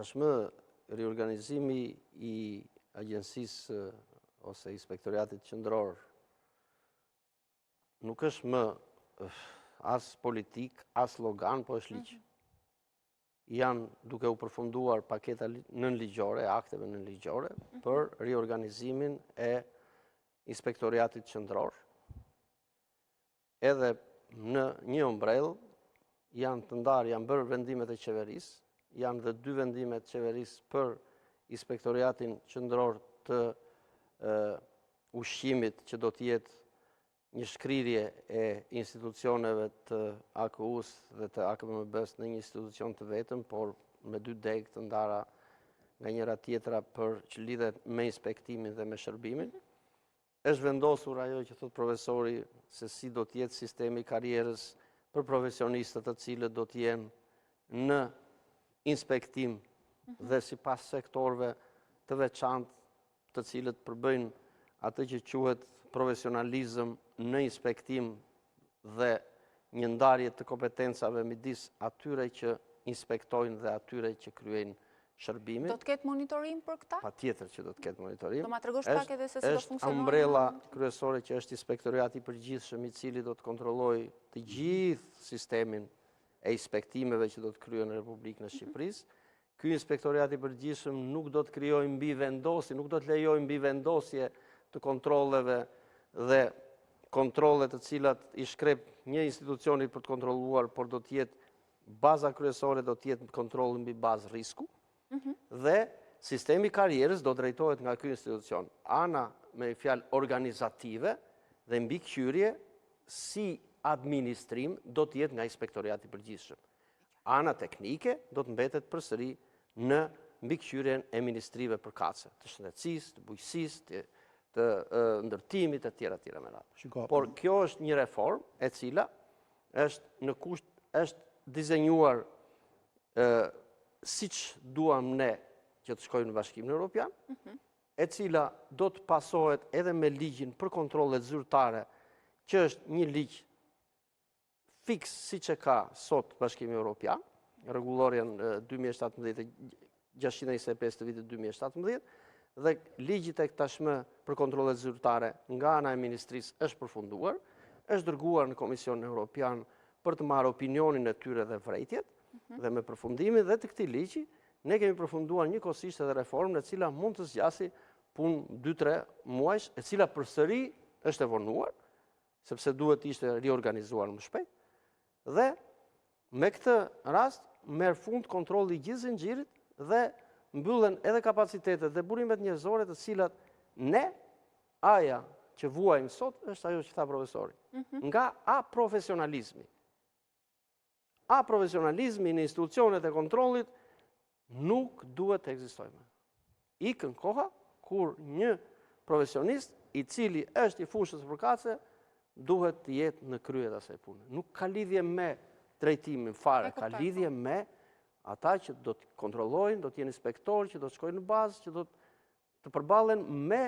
Tashmë riorganizimi i agjensisë ose inspektoriatit qendror nuk është më as politik, as slogan, po është ligj. Janë duke u përfunduar paketa nënligjore, akteve nënligjore për riorganizimin e inspektoriatit qendror. Edhe në një ombrell janë të ndarë, janë bërë vendimet e qeverisë, janë dhe 2 vendimet qeverisë për inspektoriatin qendror të ushqimit që do të jetë një shkrirje e institucioneve të AKU-s dhe të AKMB-s në një institucion të vetëm, por me 2 degë të ndara nga njëra tjetra për që lidhet me inspektimin dhe me shërbimin. Është vendosur ajo që thot profesori se si do të jetë sistemi karrierës për profesionistët të cilët do të jenë në inspektim dhe sipas sektorëve të veçantë të cilët përbëjnë atë që quhet profesionalizëm në inspektim dhe një ndarje të kompetencave midis atyre që inspektojnë dhe atyre që kryejnë shërbimin. Do të ketë monitorim për këta? Patjetër që do të ketë monitorim. Do ma tregosh pak edhe se si do funksionojë? Është ambrella kryesore që është inspektoriati i përgjithshëm i cili do të kontrollojë të gjithë sistemin e inspektimeve që do të kryen në Republikën e Shqipërisë. Ky inspektoriat i përgjithshëm nuk do të krijojë mbivendosje, nuk do të lejojë mbivendosje të kontrolleve dhe kontrolle të cilat i shkrep një institucioni për të kontrolluar, por do të jetë baza kryesore do të jetë kontrolli mbi bazë risku. Dhe sistemi karrierës do drejtohet nga ky institucion. Ana me fjalë organizative dhe mbikëqyrje si administrim do të jetë nga inspektoriati i përgjithshëm. Ana teknike do të mbetet përsëri në mbikëqyrjen e ministrive përkatëse, të shëndetësisë, të bujqësisë, të ndërtimit e tjera me radhë. Por kjo është një reformë e cila është dizenjuar siç duam ne që të shkojnë në Bashkimin Evropian, e cila do të pasohet edhe me ligjin për kontrollet zyrtare, që është një ligj fiks siç e ka sot Bashkimi Evropian, rregullorjen 2017-625 të vitit 2017, dhe ligji tek tashmë për kontrollet zyrtare nga ana e ministrisë është përfunduar, është dërguar në Komisionin Evropian për të marrë opinionin e tyre dhe vërejtjet, dhe me përfundimin dhe të këtij ligji, ne kemi përfunduar njëkohësisht edhe reformën e cila mund të zgjasë punë 2-3 muajsh, e cila përsëri është e vonuar, sepse duhet ishte riorganizuar më shpejt, dhe me këtë rast merr fund kontrolli i gjithë zinxhirit dhe mbyllen edhe kapacitetet dhe burimet njerëzore të cilat ne, aja që vuajmë sot, është ajo që tha profesori. Nga aprofesionalizmi. Aprofesionalizmi në institucionet e kontrollit nuk duhet të ekzistojë më. Ikën koha kur një profesionist i cili është i fushës përkatëse duhet të jetë në krye të asaj pune. Nuk ka lidhje me drejtimin fare, ka lidhje me ata që do të kontrollojnë, do të jenë inspektorë, që do të shkojnë në bazë, që do të përballen me